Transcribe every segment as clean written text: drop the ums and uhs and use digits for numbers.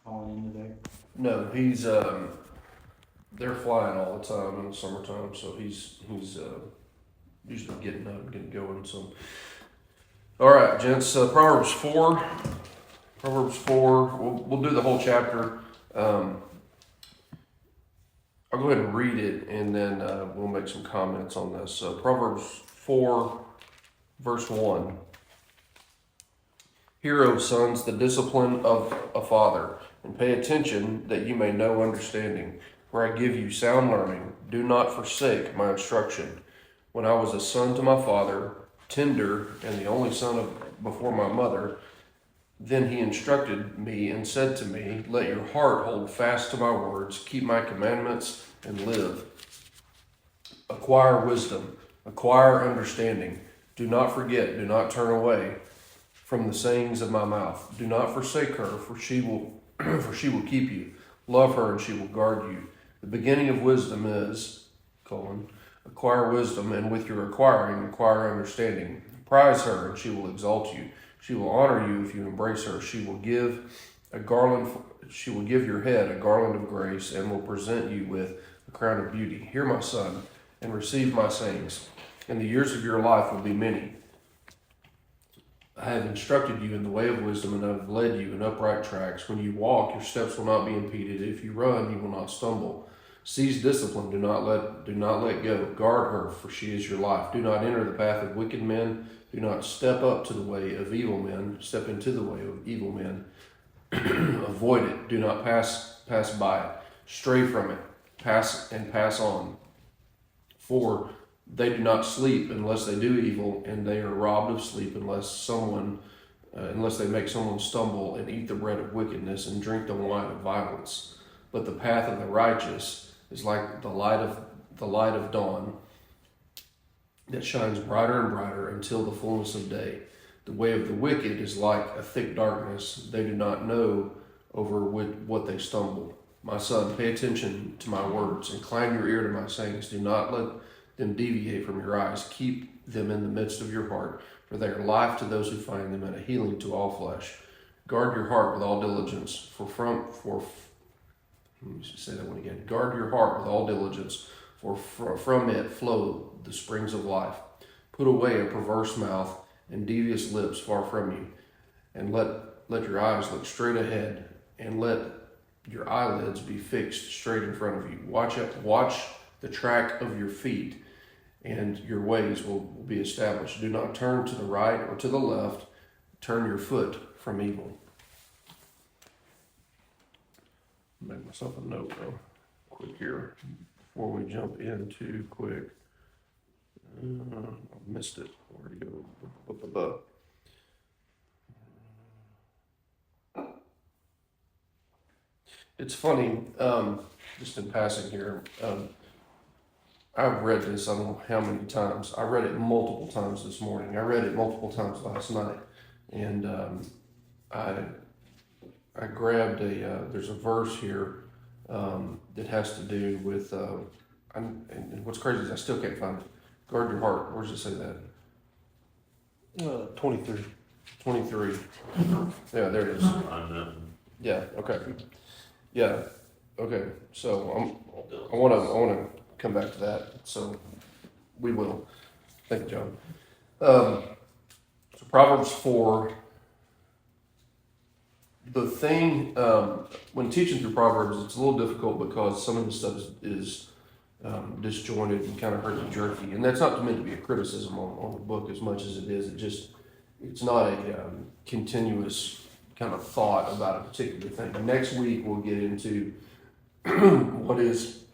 calling in today? No, he's they're flying all the time in the summertime, so he's usually getting up and getting going. So, all right, gents, Proverbs 4. Proverbs 4. We'll do the whole chapter. I'll go ahead and read it, and then we'll make some comments on this. So, Proverbs 4, verse 1. Hear, O sons, the discipline of a father, and pay attention that you may know understanding. For I give you sound learning. Do not forsake my instruction. When I was a son to my father, tender, and the only son before my mother, then he instructed me and said to me, let your heart hold fast to my words, keep my commandments, and live. Acquire wisdom, acquire understanding. Do not forget, do not turn away from the sayings of my mouth. Do not forsake her, for she will keep you. Love her, and she will guard you. The beginning of wisdom is, acquire wisdom, and with your acquiring, acquire understanding. Prize her, and she will exalt you. She will honor you if you embrace her. She will give your head a garland of grace, and will present you with a crown of beauty. Hear, my son, and receive my sayings, and the years of your life will be many. I have instructed you in the way of wisdom, and I have led you in upright tracks. When you walk, your steps will not be impeded. If you run, you will not stumble. Seize discipline, do not let go. Guard her, for she is your life. Do not enter the path of wicked men. Do not step up to the way of evil men. Step into the way of evil men. Avoid it. Do not pass by it. Stray from it. Pass on. For they do not sleep unless they do evil, and they are robbed of sleep unless they make someone stumble and eat the bread of wickedness and drink the wine of violence. But the path of the righteous is like the light of dawn that shines brighter and brighter until the fullness of day. The way of the wicked is like a thick darkness. They do not know over what they stumble. My son, pay attention to my words. Incline your ear to my sayings. Do not let them deviate from your eyes. Keep them in the midst of your heart, for they are life to those who find them and a healing to all flesh. Guard your heart with all diligence, let me say that one again. Guard your heart with all diligence, for from it flow the springs of life. Put away a perverse mouth and devious lips far from you, and let your eyes look straight ahead, and let your eyelids be fixed straight in front of you. Watch the track of your feet, and your ways will be established. Do not turn to the right or to the left. Turn your foot from evil. Make myself a note though, quick here, before we jump into quick. I missed it. Where'd it go? It's funny, just in passing here, I've read this, I don't know how many times. I read it multiple times this morning. I read it multiple times last night. And I grabbed there's a verse here that has to do with, and what's crazy is I still can't find it. Guard your heart. Where does it say that? 23. 23. Yeah, there it is. Yeah, okay. Yeah, okay. So I want to come back to that. So we will. Thank you, John. So Proverbs 4. The thing, when teaching through Proverbs, it's a little difficult because some of the stuff is disjointed and kind of herky-jerky. And that's not meant to be a criticism on the book as much as it is. It's not a continuous kind of thought about a particular thing. Next week, we'll get into what is,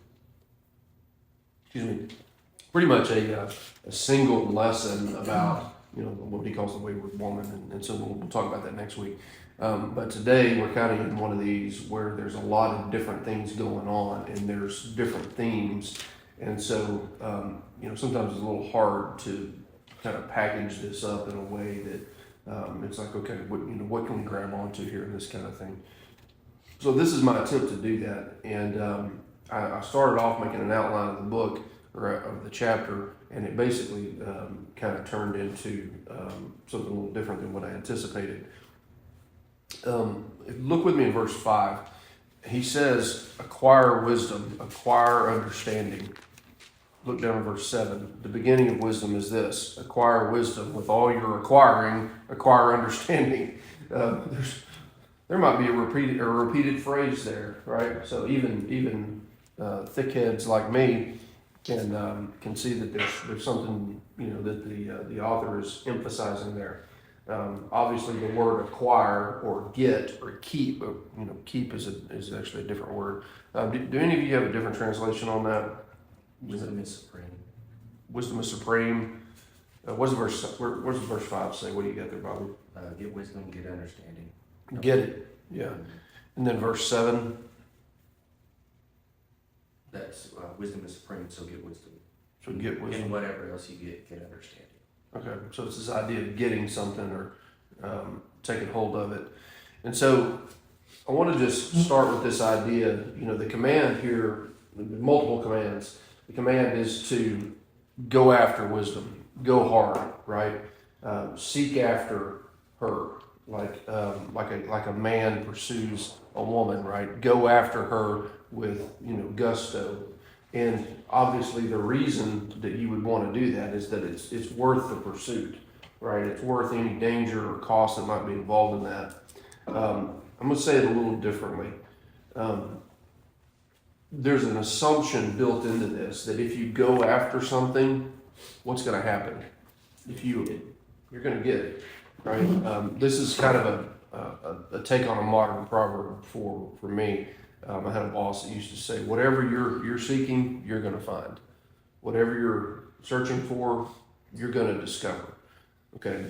pretty much a single lesson about, what he calls the wayward woman. And so we'll talk about that next week. But today we're kind of in one of these where there's a lot of different things going on and there's different themes. And so, sometimes it's a little hard to kind of package this up in a way that it's like, okay, what can we grab onto here and this kind of thing. So this is my attempt to do that. And I started off making an outline of the book or of the chapter, and it basically kind of turned into something a little different than what I anticipated. Look with me in verse 5. He says, acquire wisdom, acquire understanding. Look down at verse 7. The beginning of wisdom is this: acquire wisdom. With all your acquiring, acquire understanding. There might be a repeated phrase there, right? So even thickheads like me can see that there's something, that the author is emphasizing there. Obviously, the word acquire or get or keep, keep is actually a different word. Do any of you have a different translation on that? Wisdom is supreme. Wisdom is supreme. What does verse 5 say? What do you got there, Bobby? Get wisdom, get understanding. Get it, yeah. And then verse 7. That's wisdom is supreme, so get wisdom. So get wisdom. And whatever else you get understanding. Okay, so it's this idea of getting something or taking hold of it. And so I want to just start with this idea, the command here, multiple commands. The command is to go after wisdom, go hard, right? Seek after her, like a man pursues a woman, right? Go after her with gusto. And obviously, the reason that you would want to do that is that it's worth the pursuit, right? It's worth any danger or cost that might be involved in that. I'm going to say it a little differently. There's an assumption built into this that if you go after something, what's going to happen? You're going to get it, right? This is kind of a take on a modern proverb for me. I had a boss that used to say, whatever you're seeking, you're going to find. Whatever you're searching for, you're going to discover. Okay.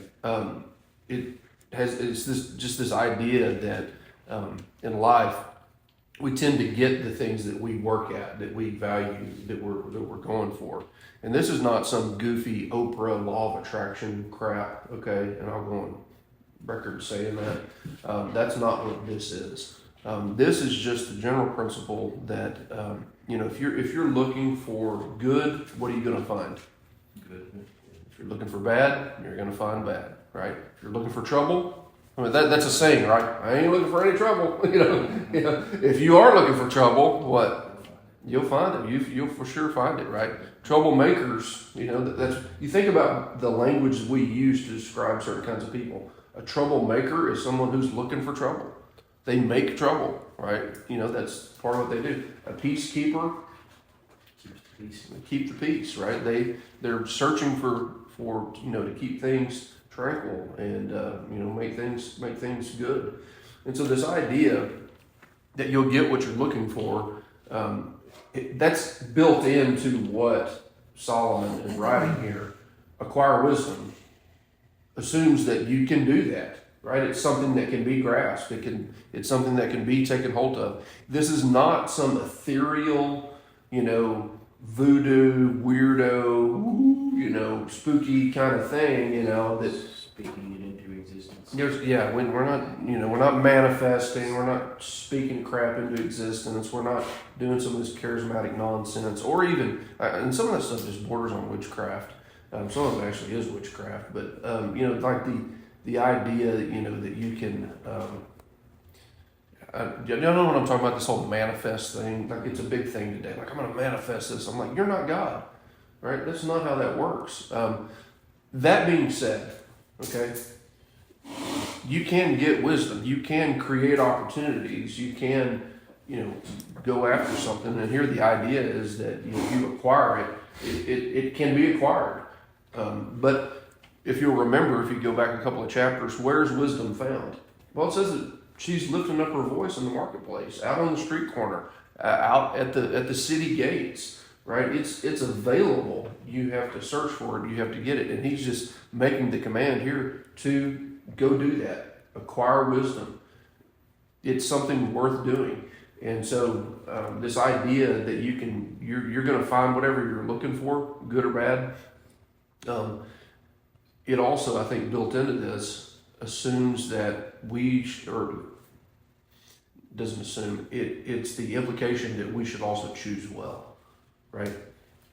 It's this idea that in life we tend to get the things that we work at, that we value, that we're going for. And this is not some goofy Oprah law of attraction crap. Okay, and I'll go on record saying that. That's not what this is. This is just the general principle that if you're looking for good, what are you going to find? Good. If you're looking for bad, you're going to find bad, right? If you're looking for trouble, that's a saying, right? I ain't looking for any trouble. If you are looking for trouble, what? You'll find it. You'll for sure find it, right? Troublemakers, that's you think about the language we use to describe certain kinds of people. A troublemaker is someone who's looking for trouble. They make trouble, right? That's part of what they do. A peacekeeper, keep the peace, right? They're searching for to keep things tranquil and make things good. And so this idea that you'll get what you're looking for, that's built into what Solomon is writing here. Acquire wisdom assumes that you can do that. Right, it's something that can be grasped. It's something that can be taken hold of. This is not some ethereal, voodoo, weirdo, spooky kind of thing. That's speaking it into existence. When we're not manifesting, we're not speaking crap into existence. We're not doing some of this charismatic nonsense, or even and some of that stuff just borders on witchcraft. Some of it actually is witchcraft, but like the idea that that you can you know what I'm talking about, this whole manifest thing. Like, it's a big thing today, like, I'm going to manifest this. I'm like, you're not God, right? That's not how that works. That being said, okay, you can get wisdom, you can create opportunities, you can go after something. And here the idea is that if you acquire it can be acquired. But if you'll remember, if you go back a couple of chapters, where's wisdom found? Well, it says that she's lifting up her voice in the marketplace, out on the street corner, out at the city gates, right? It's available. You have to search for it. You have to get it. And he's just making the command here to go do that. Acquire wisdom. It's something worth doing. And so this idea that you're going to find whatever you're looking for, good or bad, it also, I think, built into this assumes that doesn't assume, it's the implication that we should also choose well, right?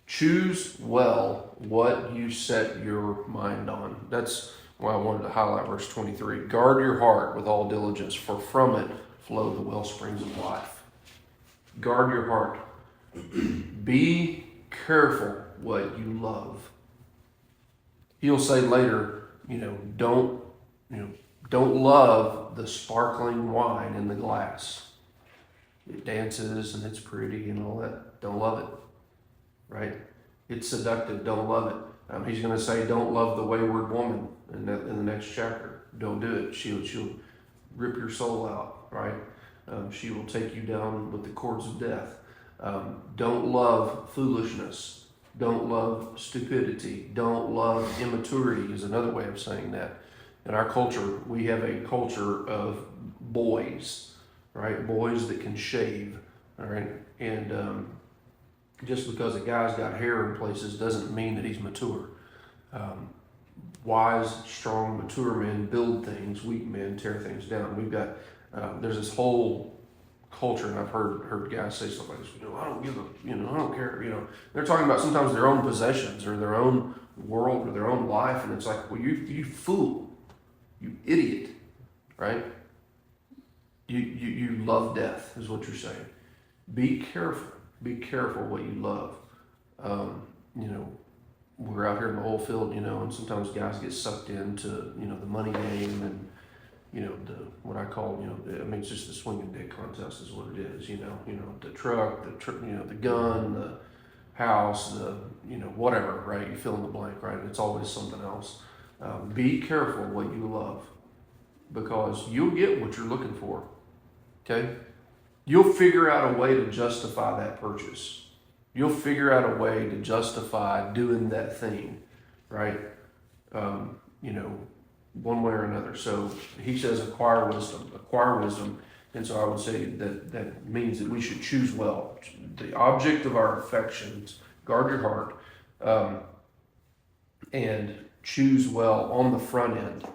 Choose well what you set your mind on. That's why I wanted to highlight verse 23. Guard your heart with all diligence, for from it flow the well springs of life. Guard your heart. Be careful what you love. He'll say later, don't love the sparkling wine in the glass. It dances and it's pretty and all that. Don't love it, right? It's seductive. Don't love it. He's going to say, don't love the wayward woman in the next chapter. Don't do it. She'll rip your soul out, right? She will take you down with the cords of death. Don't love foolishness. Don't love stupidity. Don't love immaturity is another way of saying that. In our culture, we have a culture of boys, right? Boys that can shave, all right? And just because a guy's got hair in places doesn't mean that he's mature. Wise, strong, mature men build things. Weak men tear things down. We've got there's this whole culture, and I've heard guys say stuff like this. I don't give a, I don't care. They're talking about sometimes their own possessions or their own world or their own life, and it's like, well, you fool, you idiot, right? You love death is what you're saying. Be careful. Be careful what you love. We're out here in the oil field, and sometimes guys get sucked into, the money game and, what I call, it's just the swinging dick contest is what it is, the truck, the gun, the house, whatever, right? You fill in the blank, right? It's always something else. Be careful what you love, because you'll get what you're looking for, okay? You'll figure out a way to justify that purchase. You'll figure out a way to justify doing that thing, right? One way or another. So he says, acquire wisdom. And so I would say that means that we should choose well. The object of our affections, guard your heart, and choose well on the front end.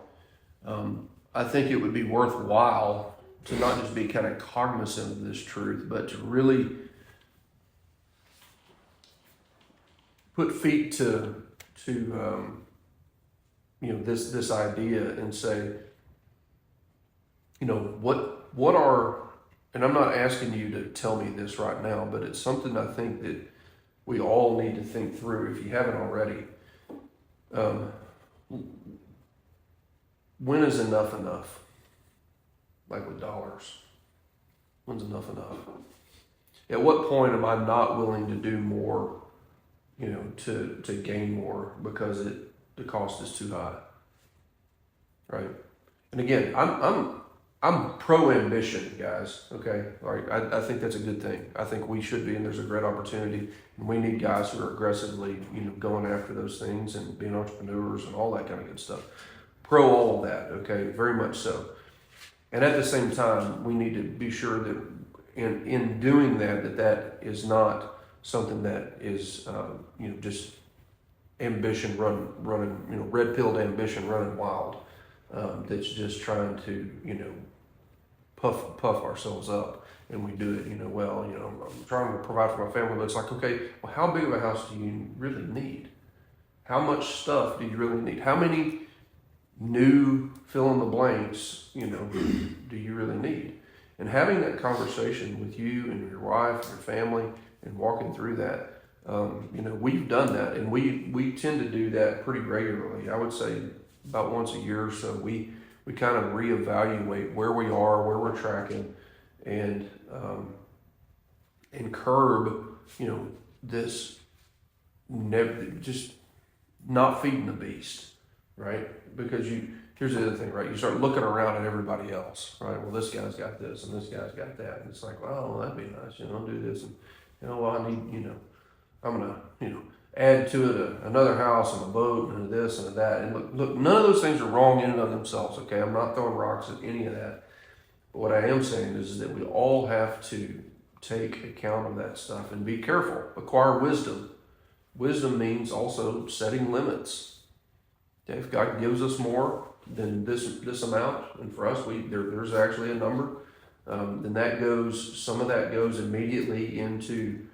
I think it would be worthwhile to not just be kind of cognizant of this truth, but to really put feet to this idea and say, what are, and I'm not asking you to tell me this right now, but it's something I think that we all need to think through if you haven't already. When is enough? Like with dollars. When's enough? At what point am I not willing to do more, to gain more because the cost is too high, right? And again, I'm pro ambition, guys. Okay, like I think that's a good thing. I think we should be, and there's a great opportunity, and we need guys who are aggressively, going after those things and being entrepreneurs and all that kind of good stuff. Pro all of that, okay, very much so. And at the same time, we need to be sure that in doing that is not something that is, just ambition running, red-pilled ambition running wild. That's just trying to, puff ourselves up, and we do it, I'm trying to provide for my family, but it's like, okay, well, how big of a house do you really need? How much stuff do you really need? How many new fill in the blanks, do you really need? And having that conversation with you and your wife and your family and walking through that, we've done that, and we tend to do that pretty regularly. I would say about once a year or so, we kind of reevaluate where we are, where we're tracking, and curb, this just not feeding the beast, right? Because here's the other thing, right? You start looking around at everybody else, right? Well, this guy's got this and this guy's got that, and it's like, well, that'd be nice, I'll do this, and well, I need, I'm gonna, add to it another house and a boat and this and that. And look, none of those things are wrong in and of themselves, okay? I'm not throwing rocks at any of that. But what I am saying is that we all have to take account of that stuff and be careful. Acquire wisdom. Wisdom means also setting limits. Okay, if God gives us more than this amount, and for us, there's actually a number, then some of that goes immediately into,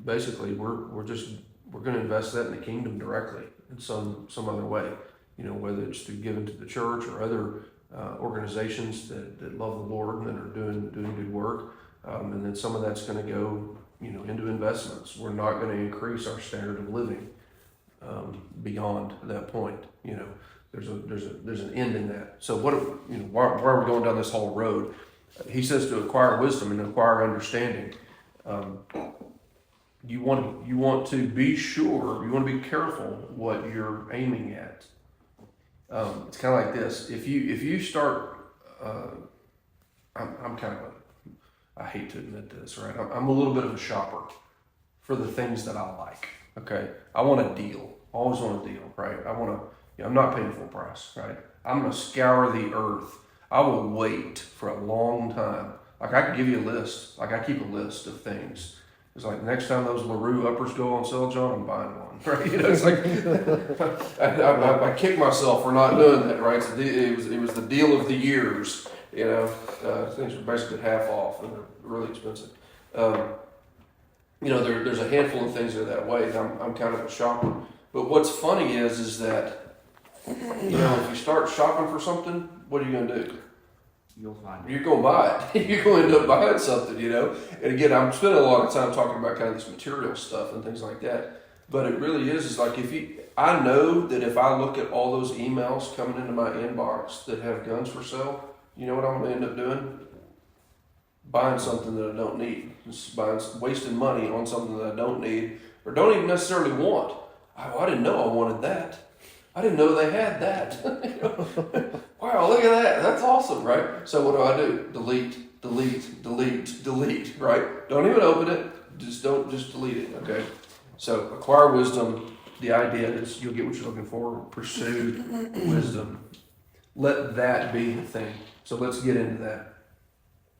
basically we're going to invest that in the kingdom directly in some other way. whether it's through giving to the church or other organizations that love the Lord and that are doing good work. And then some of that's going to go, into investments. We're not going to increase our standard of living beyond that point. There's an end in that. So why are we going down this whole road? He says to acquire wisdom and acquire understanding. You want to be sure. You want to be careful what you're aiming at. It's kind of like this. If you start, I'm kind of I hate to admit this, right? I'm a little bit of a shopper for the things that I like. Okay, I want a deal. Always want a deal, right? I'm not paying full price, right? I'm gonna scour the earth. I will wait for a long time. Like I can give you a list. Like I keep a list of things. It's like next time those LaRue uppers go on sale, John, I'm buying one, right? It's like I kick myself for not doing that, right? It was the deal of the years. Things are basically half off and they're really expensive. There's a handful of things that are that way. And I'm kind of a shopper. But what's funny is that, if you start shopping for something, what are you going to do? You'll find it. You're going to buy it. You're going to end up buying something, And again, I'm spending a lot of time talking about kind of this material stuff and things like that. But it really is like I know that if I look at all those emails coming into my inbox that have guns for sale, you know what I'm going to end up doing? Buying something that I don't need. Just wasting money on something that I don't need or don't even necessarily want. I didn't know I wanted that. I didn't know they had that. Wow, look at that. That's awesome, right? So what do? Delete, right? Don't even open it. Just delete it, okay? So acquire wisdom. The idea is you'll get what you're looking for. Pursue wisdom. Let that be the thing. So let's get into that.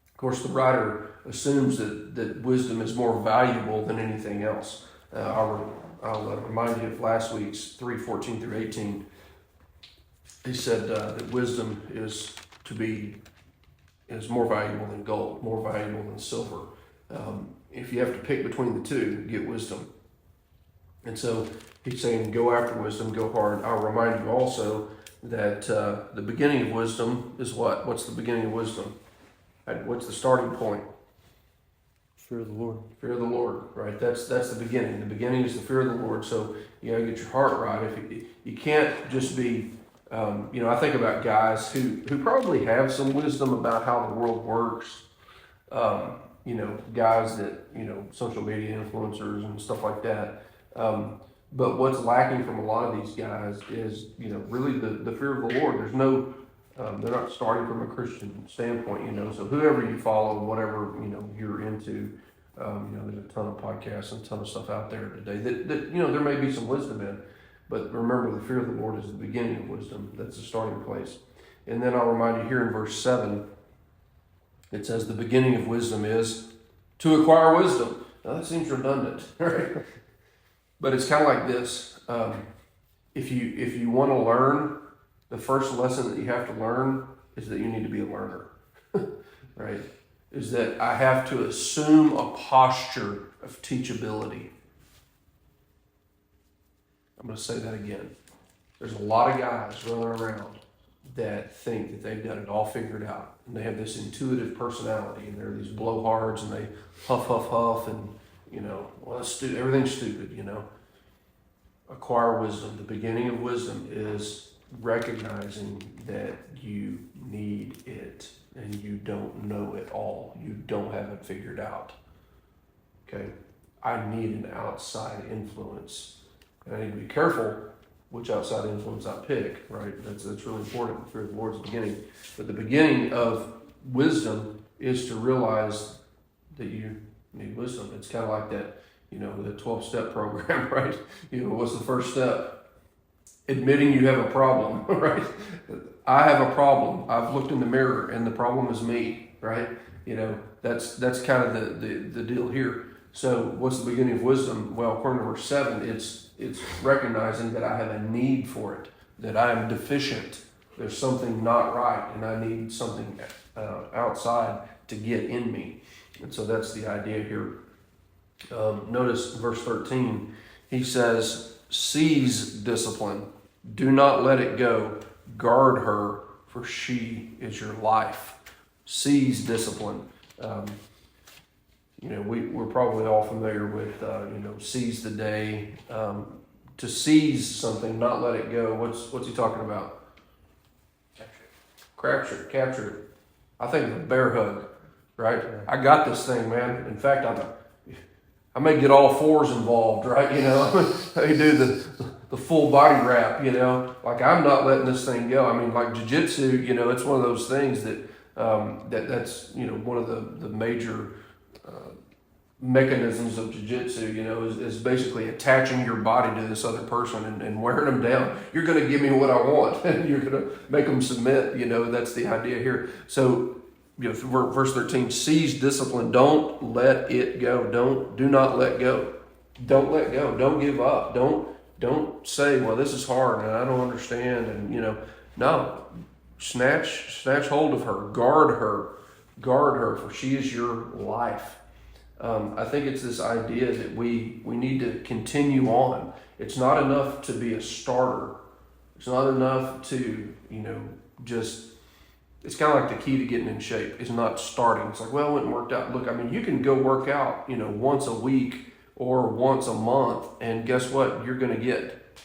Of course, the writer assumes that wisdom is more valuable than anything else. I'll remind you of last week's 3:14 through 18. He said that wisdom is more valuable than gold, more valuable than silver. If you have to pick between the two, get wisdom. And so he's saying, go after wisdom, go hard. I'll remind you also that the beginning of wisdom is what? What's the beginning of wisdom? What's the starting point? Fear of the Lord. Fear of the Lord, right? That's the beginning. The beginning is the fear of the Lord. So you gotta get your heart right. If you can't just be, I think about guys who probably have some wisdom about how the world works. Guys that social media influencers and stuff like that. But what's lacking from a lot of these guys is really the fear of the Lord. There's no. They're not starting from a Christian standpoint, So whoever you follow, whatever you're into, there's a ton of podcasts and a ton of stuff out there today that there may be some wisdom in, but remember the fear of the Lord is the beginning of wisdom. That's the starting place. And then I'll remind you here in verse 7, it says the beginning of wisdom is to acquire wisdom. Now that seems redundant, right? But it's kind of like this. If you want to learn. The first lesson that you have to learn is that you need to be a learner, right? Is that I have to assume a posture of teachability. I'm going to say that again. There's a lot of guys running around that think that they've got it all figured out. And they have this intuitive personality, and they're these blowhards, and they huff, and, everything's stupid, Acquire wisdom. The beginning of wisdom is recognizing that you need it and you don't know it all. You don't have it figured out. Okay? I need an outside influence. And I need to be careful which outside influence I pick, right? That's really important. The fear of the Lord's beginning. But the beginning of wisdom is to realize that you need wisdom. It's kind of like that, the 12-step program, right? What's the first step? Admitting you have a problem, right? I have a problem. I've looked in the mirror and the problem is me, right? That's kind of the deal here. So what's the beginning of wisdom? Well, according to verse 7, it's recognizing that I have a need for it, that I am deficient. There's something not right and I need something outside to get in me. And so that's the idea here. Notice verse 13, he says, seize discipline. Do not let it go. Guard her, for she is your life. Seize discipline. We're probably all familiar with, seize the day. To seize something, not let it go. What's he talking about? Capture it. I think of a bear hug, right? I got this thing, man. In fact, I may get all fours involved, right? I may do the full body wrap, like I'm not letting this thing go. I mean, like jiu-jitsu, it's one of those things that that's one of the major mechanisms of jiu-jitsu, is basically attaching your body to this other person and wearing them down. You're going to give me what I want, and you're going to make them submit. That's the idea here. So, verse 13: seize discipline. Don't let it go. Do not let go. Don't let go. Don't give up. Don't say, well, this is hard and I don't understand. And no, snatch hold of her. Guard her, for she is your life. I think it's this idea that we need to continue on. It's not enough to be a starter. It's not enough to, it's kind of like the key to getting in shape is not starting. It's like, well, it wouldn't work out. Look, I mean, you can go work out, once a week or once a month, and guess what? You're going to get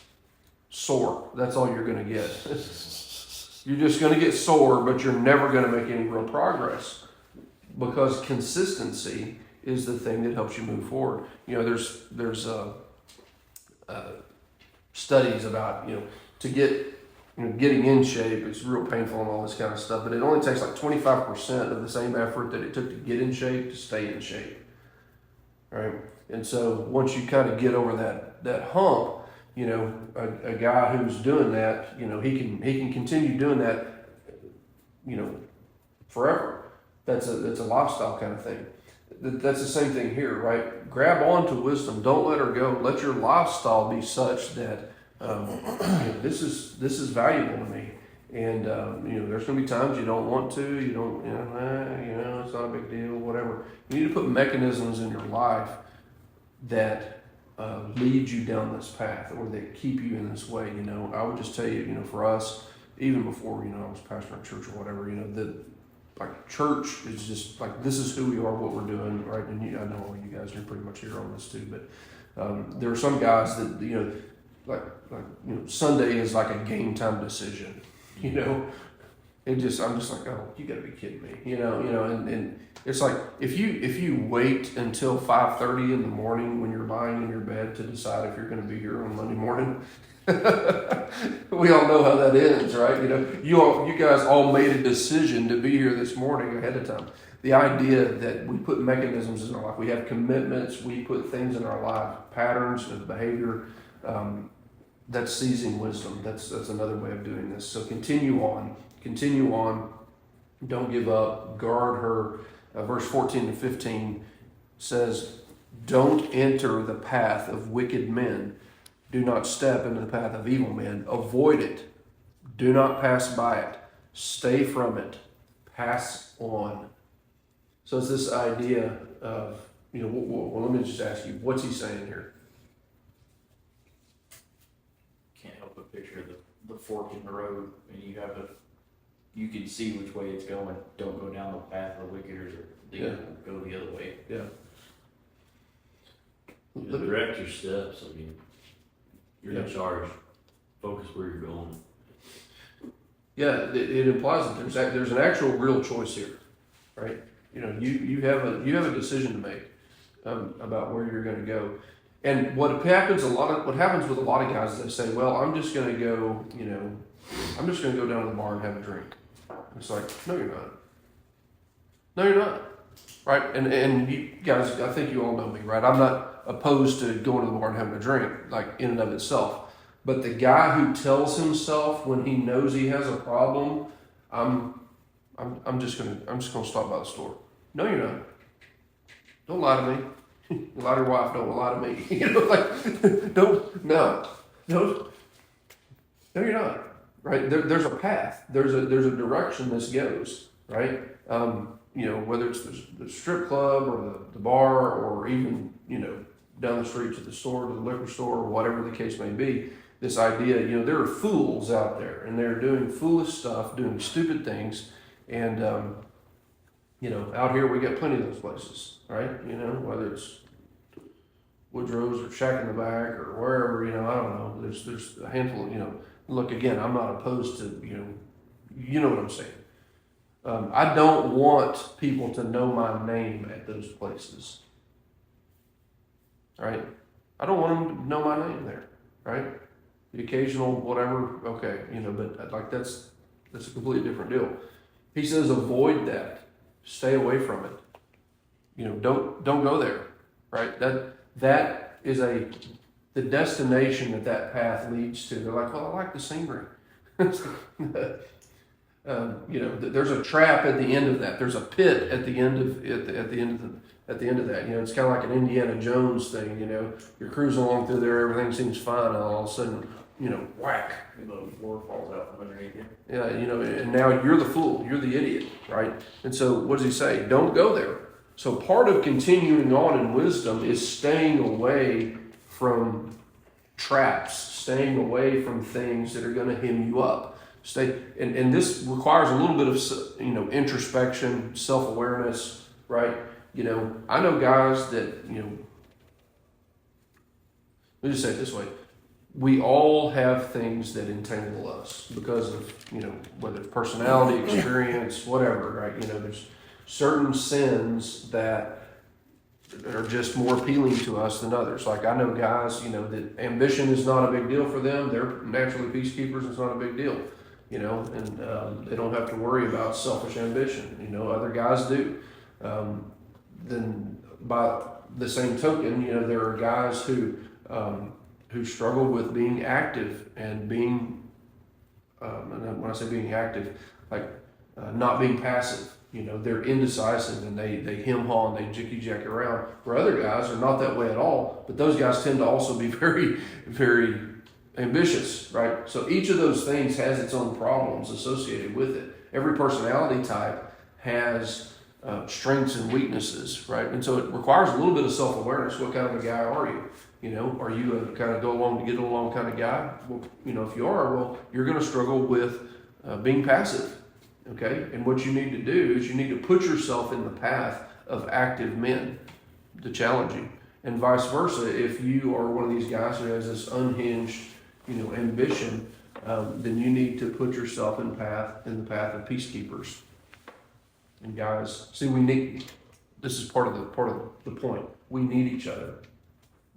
sore. That's all you're going to get. You're just going to get sore, but you're never going to make any real progress, because consistency is the thing that helps you move forward. There's studies about, to get, getting in shape. It's real painful and all this kind of stuff, but it only takes like 25% of the same effort that it took to get in shape to stay in shape. Right? And so once you kind of get over that hump, a guy who's doing that, he can continue doing that, forever. That's a lifestyle kind of thing. That's the same thing here, right? Grab on to wisdom. Don't let her go. Let your lifestyle be such that this is valuable to me. And there's going to be times you don't want to. You don't. It's not a big deal. Whatever. You need to put mechanisms in your life that lead you down this path, or that keep you in this way. I would just tell you, for us, even before I was pastoring church or whatever, like church is just like, this is who we are, what we're doing, right? And I know all you guys are pretty much here on this too, but there are some guys that like Sunday is like a game time decision. I'm just like, oh, you got to be kidding me, and it's like if you wait until 5:30 in the morning when you're lying in your bed to decide if you're going to be here on Monday morning. We all know how that ends, right? You guys all made a decision to be here this morning ahead of time. The idea that we put mechanisms in our life, we have commitments, we put things in our life, patterns of behavior. That's seizing wisdom. That's another way of doing this. So continue on. Don't give up. Guard her. Verse 14 to 15 says, "Don't enter the path of wicked men. Do not step into the path of evil men. Avoid it. Do not pass by it. Stay from it. Pass on." So it's this idea of, well, let me just ask you, what's he saying here? Can't help but picture the fork in the road, and you can see which way it's going. Don't go down the path of the wicked, or go the other way. Yeah. Direct your steps. I mean, you're in charge. Focus where you're going. Yeah, it implies that there's an actual real choice here, right? You have a decision to make about where you're going to go. And what happens with a lot of guys is they say, well, I'm just going to go down to the bar and have a drink. It's like, no, you're not. No, you're not. Right? And you guys, I think you all know me, right? I'm not opposed to going to the bar and having a drink, like in and of itself. But the guy who tells himself when he knows he has a problem, I'm just gonna stop by the store. No, you're not. Don't lie to me. You lie to your wife, don't lie to me. No, you're not. Right? There's a path. There's a direction this goes. Right? Whether it's the strip club or the bar, or even down the street to the store, to the liquor store, or whatever the case may be. this idea, there are fools out there, and they're doing foolish stuff, doing stupid things, and out here we got plenty of those places, right? Whether it's Woodrow's or Shack in the Back or wherever, I don't know. There's a handful of, look, again, I'm not opposed to, you know what I'm saying. I don't want people to know my name at those places, right? I don't want them to know my name there, right? The occasional whatever, okay, but like that's a completely different deal. He says avoid that, stay away from it. Don't go there, right? That is the destination that path leads to. They're like, well, I like the scenery. There's a trap at the end of that. There's a pit at the end of that. It's kind of like an Indiana Jones thing. You're cruising along through there, everything seems fine, and all of a sudden, whack. The floor falls out from underneath you. Yeah, and now you're the fool, you're the idiot, right? And so, what does he say? Don't go there. So part of continuing on in wisdom is staying away from traps, staying away from things that are going to hem you up. And this requires a little bit of introspection, self-awareness, right? I know guys that let me just say it this way: we all have things that entangle us because of whether it's personality, experience, whatever, right? There's certain sins that are just more appealing to us than others. Like I know guys, that ambition is not a big deal for them. They're naturally peacekeepers. It's not a big deal, and they don't have to worry about selfish ambition. Other guys do. Then by the same token, there are guys who struggle with being active and being, and when I say being active, like not being passive. They're indecisive and they hem-haw and they jicky-jack around, where other guys are not that way at all, but those guys tend to also be very, very ambitious, right? So each of those things has its own problems associated with it. Every personality type has strengths and weaknesses, right? And so it requires a little bit of self-awareness. What kind of a guy are you? Are you a kind of go along to get along kind of guy? Well, if you are, well, you're going to struggle with being passive. Okay, and what you need to do is you need to put yourself in the path of active men to challenge you, and vice versa. If you are one of these guys who has this unhinged, ambition, then you need to put yourself in the path of peacekeepers. And guys, see, this is part of the point. We need each other.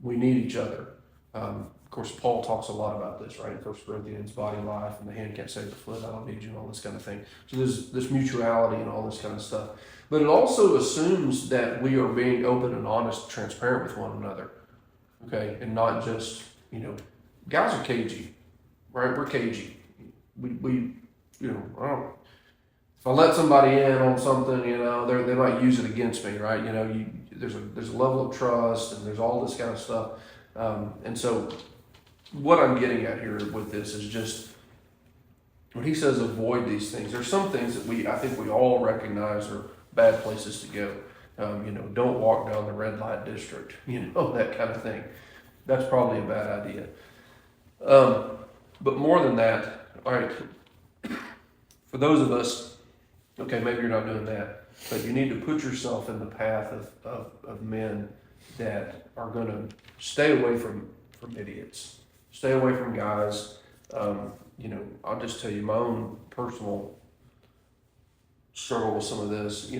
We need each other. Of course, Paul talks a lot about this, right? In 1 Corinthians, body life, and the hand can't save the foot. I don't need you, and all this kind of thing. So there's this mutuality and all this kind of stuff. But it also assumes that we are being open and honest, transparent with one another, okay? And not just, guys are cagey, right? We're cagey. We if I let somebody in on something, they might use it against me, right? There's a level of trust, and there's all this kind of stuff. And so what I'm getting at here with this is just when he says avoid these things, there's some things that I think we all recognize are bad places to go. Don't walk down the red light district, that kind of thing. That's probably a bad idea. But more than that, all right, for those of us, okay, maybe you're not doing that, but you need to put yourself in the path of men that are going to stay away from idiots. Stay away from guys. I'll just tell you my own personal struggle with some of this.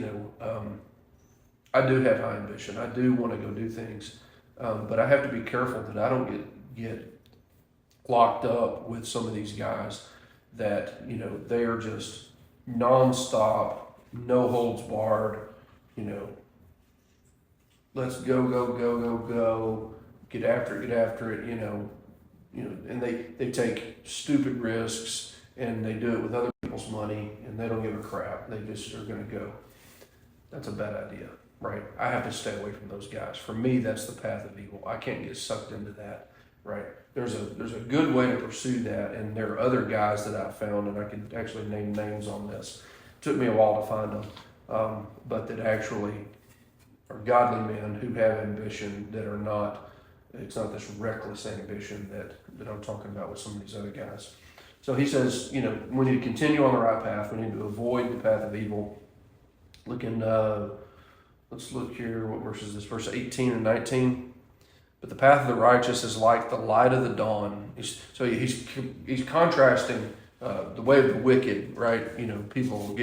I do have high ambition. I do want to go do things, but I have to be careful that I don't get locked up with some of these guys that they are just nonstop, no holds barred. Let's go, get after it, and they take stupid risks and they do it with other people's money and they don't give a crap. They just are going to go. That's a bad idea, right? I have to stay away from those guys. For me, that's the path of evil. I can't get sucked into that, right? There's a good way to pursue that, and there are other guys that I found, and I can actually name names on this. It took me a while to find them, but that actually are godly men who have ambition, that are not It's not this reckless ambition that I'm talking about with some of these other guys. So he says, you know, we need to continue on the right path. We need to avoid the path of evil. Let's look here. What verse is this? Verse 18 and 19. But the path of the righteous is like the light of the dawn. He's contrasting the way of the wicked, right? You know, people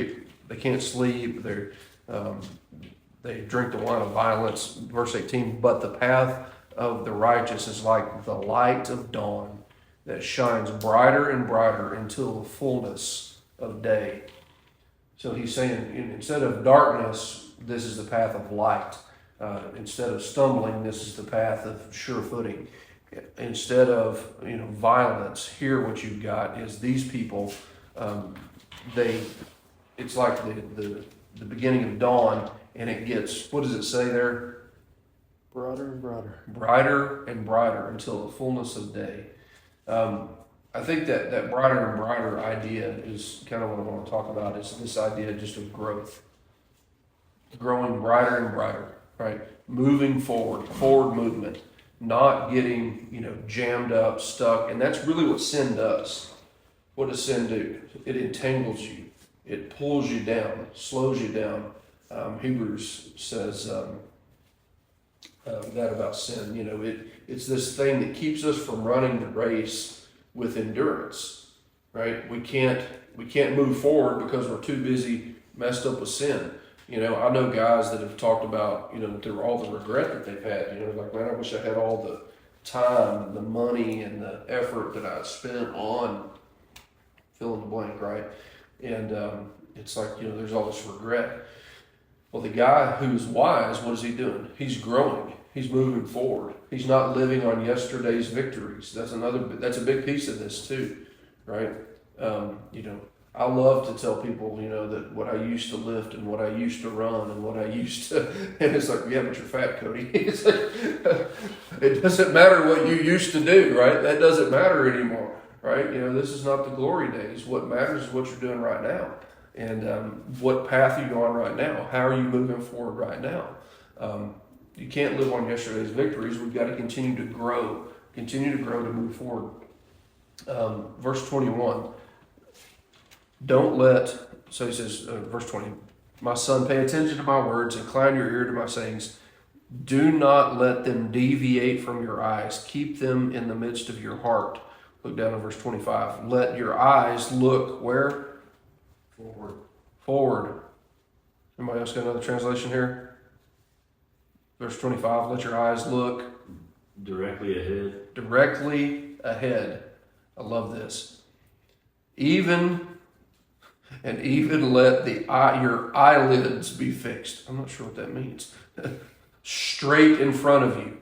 they can't sleep. They drink the wine of violence. Verse 18. But the path of the righteous is like the light of dawn that shines brighter and brighter until the fullness of day. So he's saying, instead of darkness, this is the path of light. Instead of stumbling, this is the path of sure footing. Instead of violence, here what you've got is these people. It's like the beginning of dawn, and it gets, what does it say there? Brighter and brighter. Brighter and brighter until the fullness of day. I think that brighter and brighter idea is kind of what I want to talk about. Is this idea just of growth, growing brighter and brighter, right? Moving forward movement, not getting jammed up, stuck, and that's really what sin does. What does sin do? It entangles you, it pulls you down, slows you down. Hebrews says that about sin. It's this thing that keeps us from running the race with endurance, right? We can't move forward because we're too busy messed up with sin. I know guys that have talked about, through all the regret that they've had, like, man, I wish I had all the time and the money and the effort that I spent on fill in the blank, right? And it's like, there's all this regret. Well, the guy who's wise, what is he doing? He's growing. He's moving forward. He's not living on yesterday's victories. That's a big piece of this too, right? I love to tell people, that what I used to lift and what I used to run and what I used to, and it's like, yeah, but you're fat, Cody. It's like, it doesn't matter what you used to do, right? That doesn't matter anymore, right? This is not the glory days. What matters is what you're doing right now. And what path are you on right now? How are you moving forward right now? You can't live on yesterday's victories. We've got to continue to grow to move forward. Verse 21. So he says, verse 20, my son, pay attention to my words, incline your ear to my sayings. Do not let them deviate from your eyes. Keep them in the midst of your heart. Look down at verse 25. Let your eyes look where? Forward. Anybody else got another translation here? Verse 25, let your eyes look directly ahead. I love this. Even let your eyelids be fixed. I'm not sure what that means. Straight in front of you.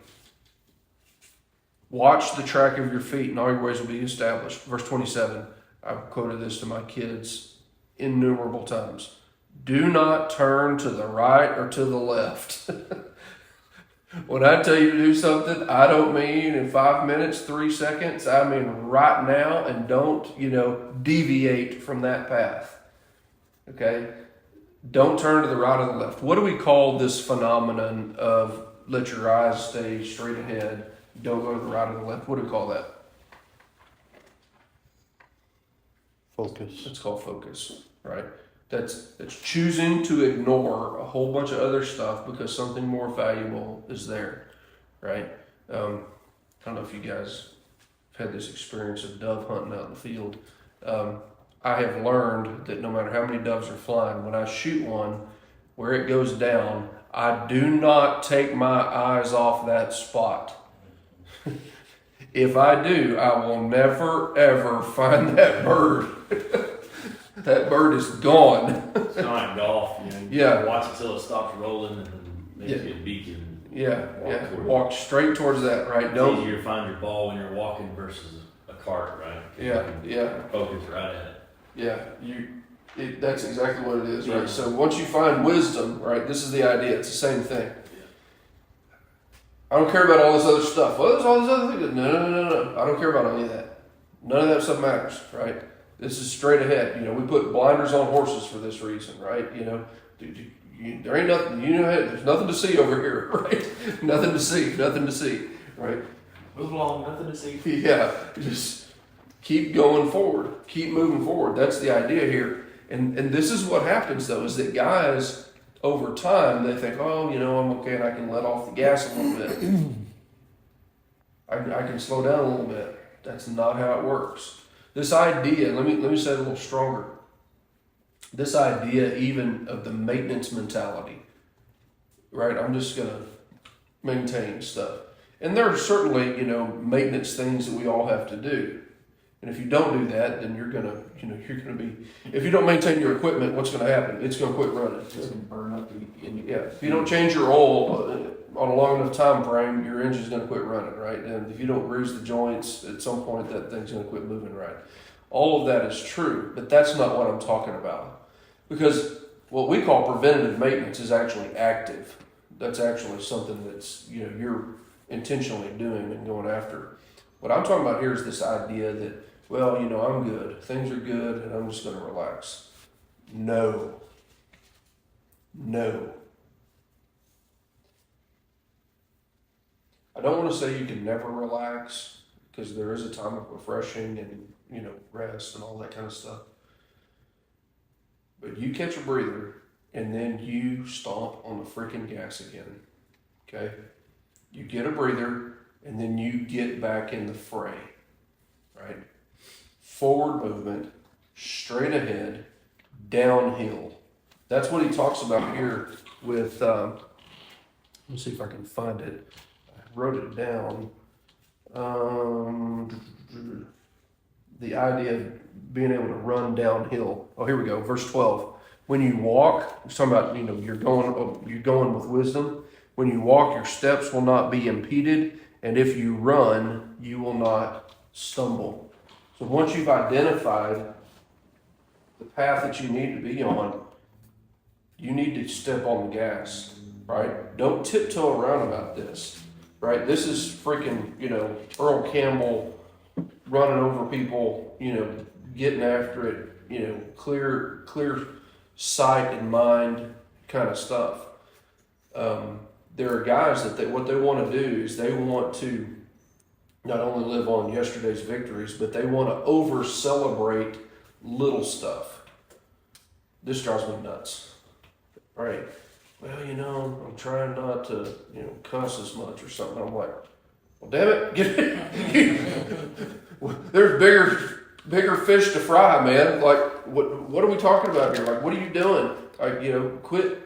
Watch the track of your feet, and all your ways will be established. Verse 27, I've quoted this to my kids innumerable times. Do not turn to the right or to the left. When I tell you to do something, I don't mean in 5 minutes, 3 seconds. I mean right now, and don't, deviate from that path. Okay? Don't turn to the right or the left. What do we call this phenomenon of let your eyes stay straight ahead, don't go to the right or the left? What do we call that? Focus. It's called focus, right? That's choosing to ignore a whole bunch of other stuff because something more valuable is there, right? I don't know if you guys have had this experience of dove hunting out in the field. I have learned that no matter how many doves are flying, when I shoot one, where it goes down, I do not take my eyes off that spot. If I do, I will never, ever find that bird. That bird is gone. It's kind of like golf, Yeah. Watch it till it stops rolling and then maybe a beacon. Walk straight towards that, right? It's easier to find your ball when you're walking versus a cart, right? Yeah. Focus right at it. Yeah, that's exactly what it is, right? So once you find wisdom, right, this is the idea. It's the same thing. I don't care about all this other stuff. Well, there's all this other thing. No. I don't care about any of that. None of that stuff matters, right? This is straight ahead. We put blinders on horses for this reason, right? There ain't nothing. There's nothing to see over here, right? Nothing to see. right? Move along, nothing to see. Yeah, just keep going forward, keep moving forward. That's the idea here. And this is what happens though, is that guys over time they think, oh, I'm okay, and I can let off the gas a little bit. I can slow down a little bit. That's not how it works. This idea, let me say it a little stronger. This idea even of the maintenance mentality, right? I'm just gonna maintain stuff. And there are certainly, maintenance things that we all have to do. And if you don't do that, then you're gonna be, if you don't maintain your equipment, what's gonna happen? It's gonna quit running. It's gonna burn up. Yeah, if you don't change your oil on a long enough time frame, your engine's gonna quit running, right? And if you don't grease the joints, at some point that thing's gonna quit moving, right? All of that is true, but that's not what I'm talking about. Because what we call preventative maintenance is actually active. That's actually something that's, you're intentionally doing and going after. What I'm talking about here is this idea that, well, I'm good. Things are good and I'm just going to relax. No. I don't want to say you can never relax, because there is a time of refreshing and, rest and all that kind of stuff. But you catch a breather and then you stomp on the freaking gas again. Okay? You get a breather and then you get back in the fray. Right? Forward movement, straight ahead, downhill. That's what he talks about here with, let's see if I can find it. I wrote it down. The idea of being able to run downhill. Oh, here we go. Verse 12. When you walk, he's talking about, you're going with wisdom. When you walk, your steps will not be impeded. And if you run, you will not stumble. So once you've identified the path that you need to be on, you need to step on the gas, right? Don't tiptoe around about this, right? This is freaking, Earl Campbell running over people, getting after it, clear sight and mind kind of stuff. There are guys that what they want to do is they want to not only live on yesterday's victories, but they want to over celebrate little stuff. This drives me nuts. All right. Well, I'm trying not to, cuss as much or something. I'm like, well, damn it, get it. There's bigger fish to fry, man. Like, what are we talking about here? Like, what are you doing? Like, quit,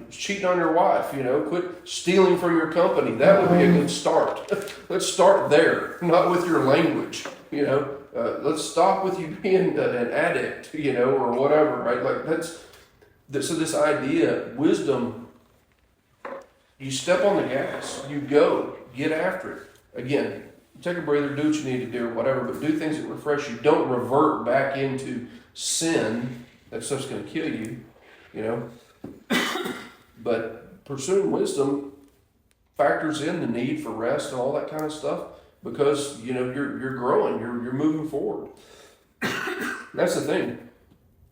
cheating on your wife. Quit stealing from your company. That would be a good start. Let's start there, not with your language. Let's stop with you being an addict, or whatever, right? Like so this idea, wisdom, you step on the gas, you go, get after it. Again, take a breather, do what you need to do or whatever, but do things that refresh you. Don't revert back into sin. That stuff's going to kill you, But pursuing wisdom factors in the need for rest and all that kind of stuff, because, you're growing, you're moving forward. That's the thing.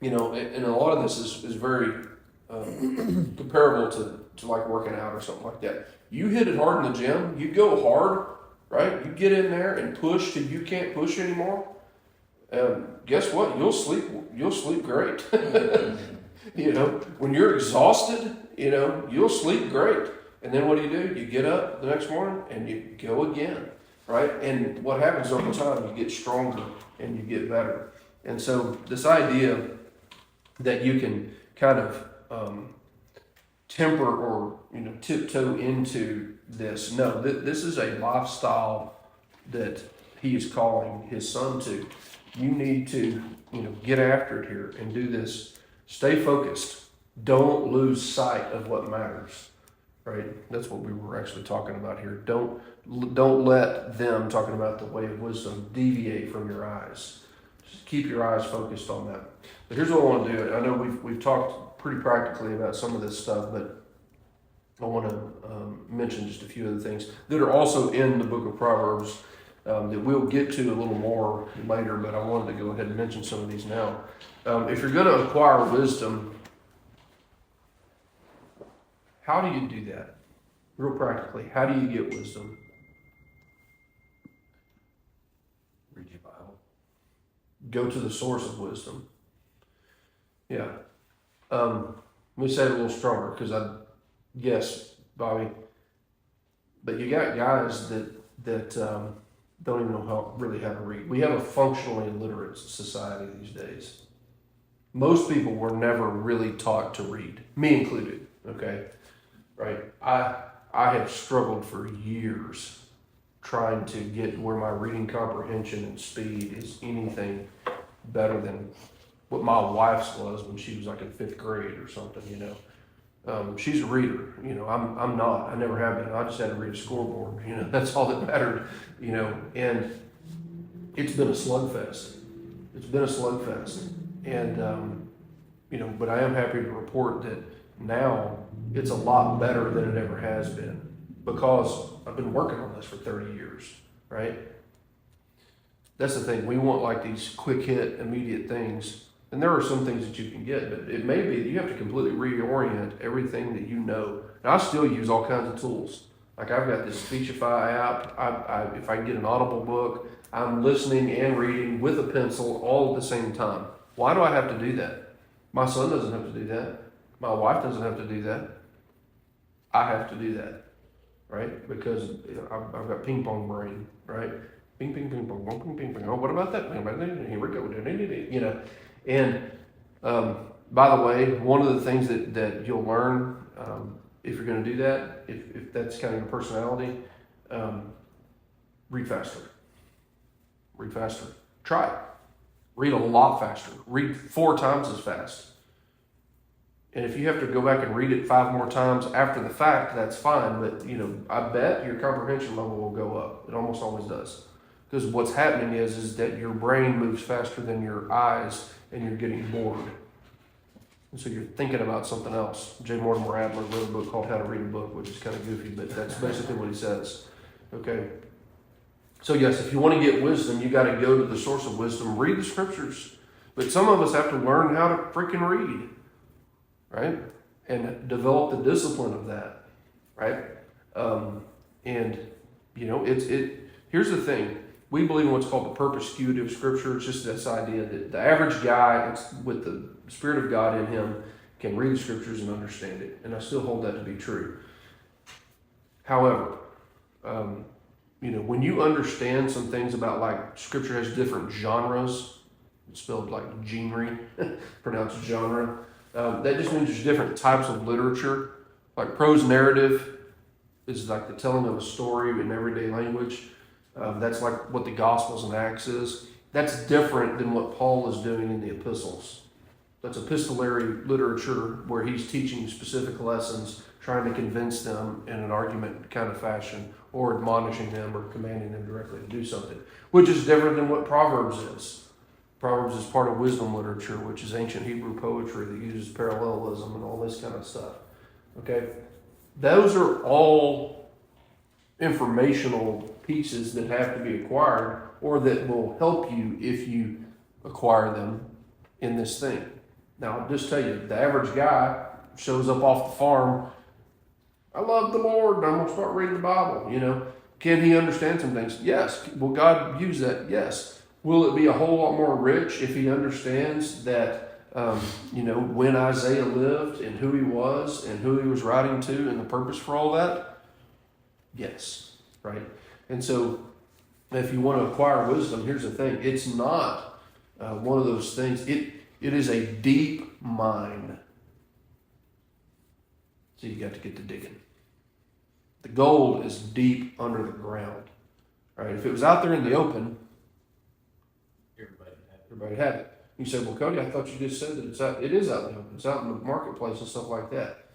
And a lot of this is very comparable to like working out or something like that. You hit it hard in the gym, you go hard, right? You get in there and push till you can't push anymore. Guess what? You'll sleep great. When you're exhausted, you'll sleep great. And then what do? You get up the next morning and you go again, right? And what happens over time, you get stronger and you get better. And so this idea that you can kind of temper or tiptoe into this. No, this is a lifestyle that he is calling his son to. You need to get after it here and do this. Stay focused. Don't lose sight of what matters. Right? That's what we were actually talking about here. Don't let them, talking about the way of wisdom, deviate from your eyes. Just keep your eyes focused on that. But here's what I want to do. I know we've talked pretty practically about some of this stuff, but I want to mention just a few other things that are also in the book of Proverbs that we'll get to a little more later, but I wanted to go ahead and mention some of these now. If you're going to acquire wisdom, how do you do that? Real practically, how do you get wisdom? Read your Bible. Go to the source of wisdom. Yeah. Let me say it a little stronger because yes, Bobby, but you got guys that don't even know how to read. We have a functionally illiterate society these days. Most people were never really taught to read, me included. Okay, right? I have struggled for years trying to get where my reading comprehension and speed is anything better than what my wife's was when she was like in 5th grade or something. She's a reader. I'm not. I never have been. I just had to read a scoreboard. That's all that mattered. And it's been a slugfest. And but I am happy to report that now it's a lot better than it ever has been because I've been working on this for 30 years, right? That's the thing. We want like these quick hit, immediate things. And there are some things that you can get, but it may be that you have to completely reorient everything that you know. And I still use all kinds of tools. Like I've got this Speechify app. If I can get an Audible book, I'm listening and reading with a pencil all at the same time. Why do I have to do that? My son doesn't have to do that. My wife doesn't have to do that. I have to do that, right? Because I've got ping pong brain, right? Ping, ping, ping, pong, ping, ping, ping. Oh, what about that? Here we go. And by the way, one of the things that you'll learn if you're going to do that, if that's kind of your personality, read faster. Read faster. Try it. Read a lot faster. Read 4 times as fast. And if you have to go back and read it 5 more times after the fact, that's fine. But, I bet your comprehension level will go up. It almost always does. Because what's happening is that your brain moves faster than your eyes and you're getting bored. And so you're thinking about something else. J. Mortimer Adler wrote a book called How to Read a Book, which is kind of goofy, but that's basically what he says. Okay. So yes, if you want to get wisdom, you got to go to the source of wisdom. Read the scriptures. But some of us have to learn how to freaking read, right? And develop the discipline of that, right? Here's the thing. We believe in what's called the perspicuity scripture. It's just this idea that the average guy with the Spirit of God in him can read the scriptures and understand it. And I still hold that to be true. However, when you understand some things about like scripture has different genres, it's spelled like genre, pronounced genre. That just means there's different types of literature. Like prose narrative is like the telling of a story in everyday language. That's like what the Gospels and Acts is. That's different than what Paul is doing in the epistles. That's epistolary literature where he's teaching specific lessons, trying to convince them in an argument kind of fashion, or admonishing them or commanding them directly to do something, which is different than what Proverbs is. Proverbs is part of wisdom literature, which is ancient Hebrew poetry that uses parallelism and all this kind of stuff. Okay? Those are all informational pieces that have to be acquired or that will help you if you acquire them in this thing. Now, I'll just tell you, the average guy shows up off the farm, I love the Lord, and I'm going to start reading the Bible, Can he understand some things? Yes. Will God use that? Yes. Will it be a whole lot more rich if he understands that, when Isaiah lived and who he was and who he was writing to and the purpose for all that? Yes. Right? And so if you want to acquire wisdom, here's the thing. It's not one of those things. It is a deep mind. So you got to get to digging. The gold is deep under the ground. Right? If it was out there in the open, everybody had it. You say, well, Cody, I thought you just said that it is out in the open. It's out in the marketplace and stuff like that.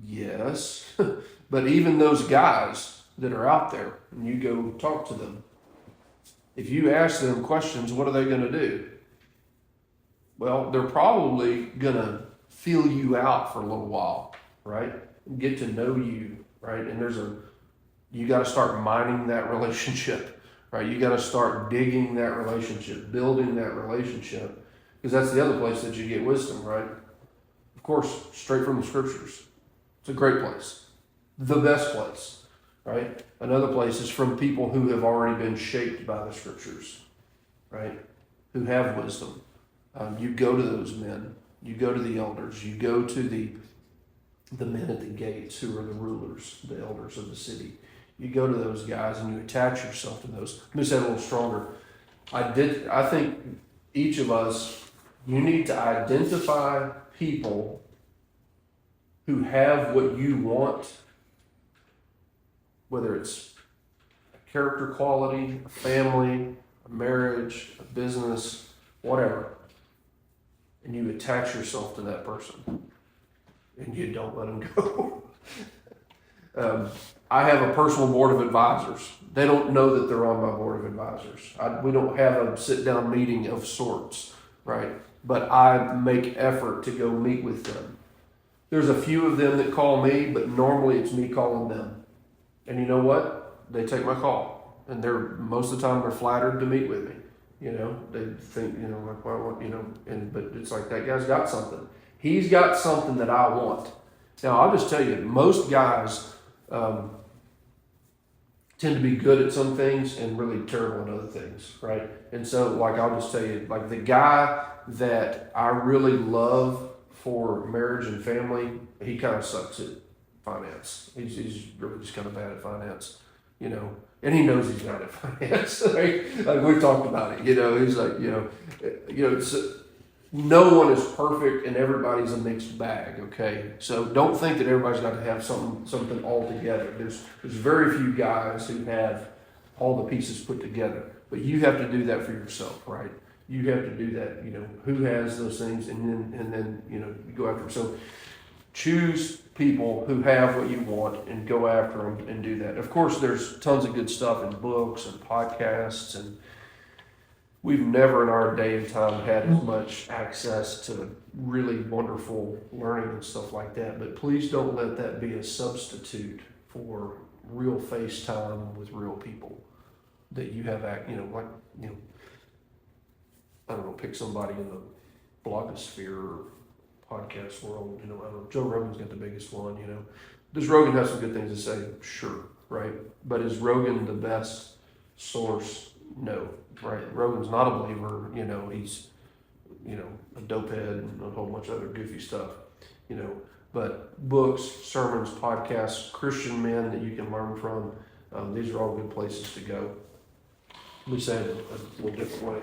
Yes. But even those guys that are out there, and you go talk to them, if you ask them questions, what are they going to do? Well, they're probably going to feel you out for a little while, right? Get to know you, right? And you got to start mining that relationship, right? You got to start digging that relationship, building that relationship, because that's the other place that you get wisdom, right? Of course, straight from the scriptures. It's a great place, the best place. right? Another place is from people who have already been shaped by the scriptures, right? Who have wisdom. You go to those men, you go to the elders, you go to the men at the gates who are the rulers, the elders of the city. You go to those guys and you attach yourself to those. Let me say it a little stronger. I think each of us, you need to identify people who have what you want, whether it's a character quality, a family, a marriage, a business, whatever, and you attach yourself to that person, and you don't let them go. I have a personal board of advisors. They don't know that they're on my board of advisors. We don't have a sit-down meeting of sorts, right? But I make effort to go meet with them. There's a few of them that call me, but normally it's me calling them. And you know what? They take my call, and most of the time they're flattered to meet with me. You know, they think, you know, like, well, you know, but it's like, that guy's got something. He's got something that I want. Now, I'll just tell you, most guys tend to be good at some things and really terrible at other things, right? And so, like, I'll just tell you, like, the guy that I really love for marriage and family, he kind of sucks at finance. He's really just kind of bad at finance, you know, and he knows he's bad at finance. Like we've talked about it, you know. He's like, no one is perfect, and everybody's a mixed bag. Okay, so don't think that everybody's got to have something all together. There's very few guys who have all the pieces put together, but you have to do that for yourself, right? You have to do that. You know, who has those things, and then you know, you go after them. So choose people who have what you want and go after them and do that. Of course, there's tons of good stuff in books and podcasts, and we've never in our day and time had as much access to really wonderful learning and stuff like that. But please don't let that be a substitute for real face time with real people that you have, I don't know, pick somebody in the blogosphere or podcast world, you know, I don't know, Joe Rogan's got the biggest one, you know. Does Rogan have some good things to say? Sure, right? But is Rogan the best source? No, right? Rogan's not a believer, you know, he's, you know, a dopehead and a whole bunch of other goofy stuff, you know. But books, sermons, podcasts, Christian men that you can learn from, these are all good places to go. Let me say it a little different way.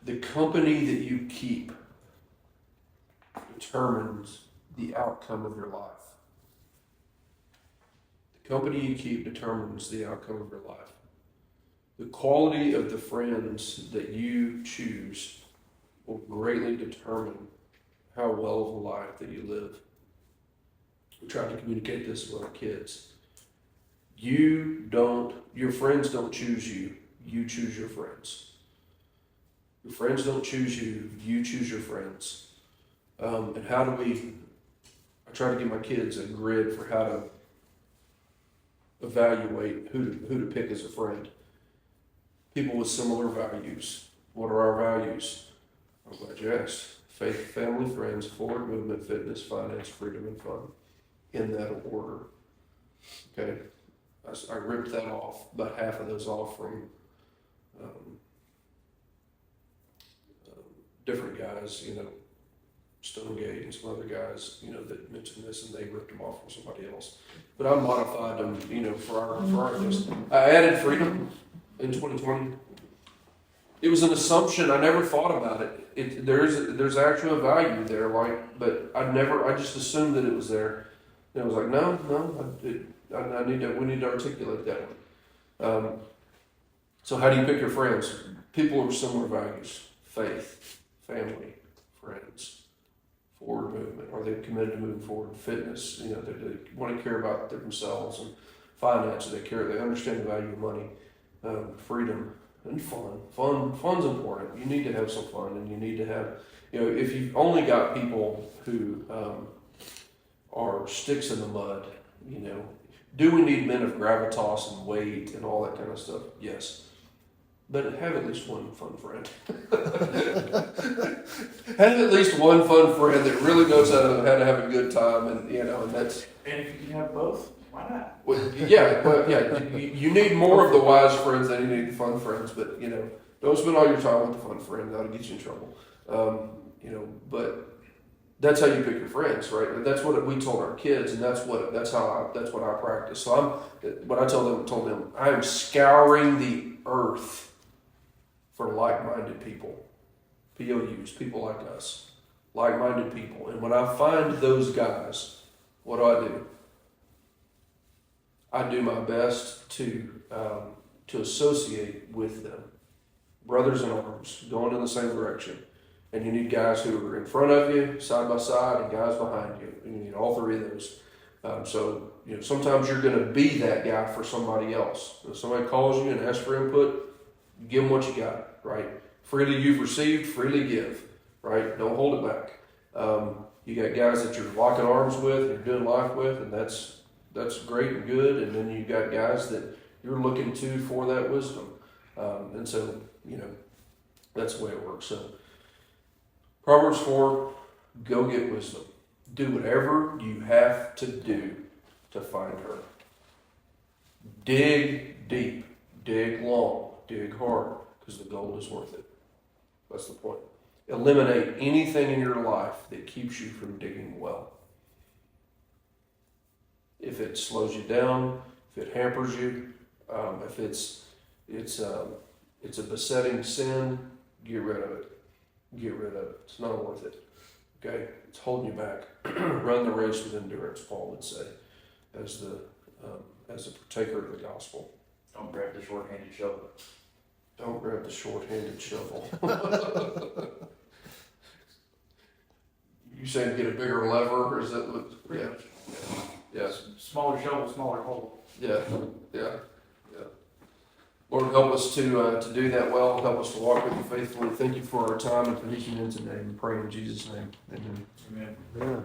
The company that you keep determines the outcome of your life. The company you keep determines the outcome of your life. The quality of the friends that you choose will greatly determine how well of a life that you live. We try to communicate this with our kids. Your friends don't choose you, you choose your friends. Your friends don't choose you, you choose your friends. And I try to give my kids a grid for how to evaluate who to pick as a friend. People with similar values. What are our values? I'm glad you asked. Faith, family, friends, forward movement, fitness, finance, freedom, and fun. In that order. Okay? I ripped that off, about half of those off from different guys, you know, Stonegate and some other guys, you know, that mentioned this, and they ripped them off from somebody else. But I modified them, you know, for our list. I added freedom in 2020. It was an assumption. I never thought about it. There's actual value there, like, but I just assumed that it was there. And I was like, we need to articulate that one. So how do you pick your friends? People with similar values: faith, family, friends. Forward movement. Are they committed to moving forward? Fitness, you know, they want to care about themselves, and finance. They understand the value of money, freedom, and fun. Fun's important. You need to have some fun, and you need to have, you know, if you've only got people who are sticks in the mud, you know, do we need men of gravitas and weight and all that kind of stuff? Yes. But have at least one fun friend. Have at least one fun friend that really knows how to have a good time, and you know, and that's. And if you can have both, Why not? Well, yeah, you need more of the wise friends than you need the fun friends, but, you know, don't spend all your time with the fun friend, that'll get you in trouble. You know, but that's how you pick your friends, right? And that's what we told our kids, and that's what I practice. So I told them, I am scouring the earth for like-minded people, POUs, people like us, like-minded people. And when I find those guys, what do? I do my best to associate with them, brothers in arms, going in the same direction. And you need guys who are in front of you, side by side, and guys behind you. And you need all three of those. So, you know, sometimes you're going to be that guy for somebody else. If somebody calls you and asks for input, give them what you got, right? Freely you've received, freely give, right? Don't hold it back. You got guys that you're locking arms with, you're doing life with, and that's great and good. And then you got guys that you're looking to for that wisdom. And so, you know, that's the way it works. So, Proverbs 4, go get wisdom. Do whatever you have to do to find her. Dig deep, dig long, dig hard, because the gold is worth it. That's the point. Eliminate anything in your life that keeps you from digging well. If it slows you down, if it hampers you, if it's a besetting sin, get rid of it. Get rid of it. It's not worth it. Okay? It's holding you back. Run the race with endurance, Paul would say, as a partaker of the gospel. Don't grab the short-handed shovel. Don't grab the short-handed shovel. You saying get a bigger lever, or is that what? Yeah. Yes. Smaller shovel, smaller hole. Yeah. Lord, help us to do that well. Help us to walk with you faithfully. Thank you for our time and for teaching in today. We pray in Jesus' name. Amen. Amen. Yeah.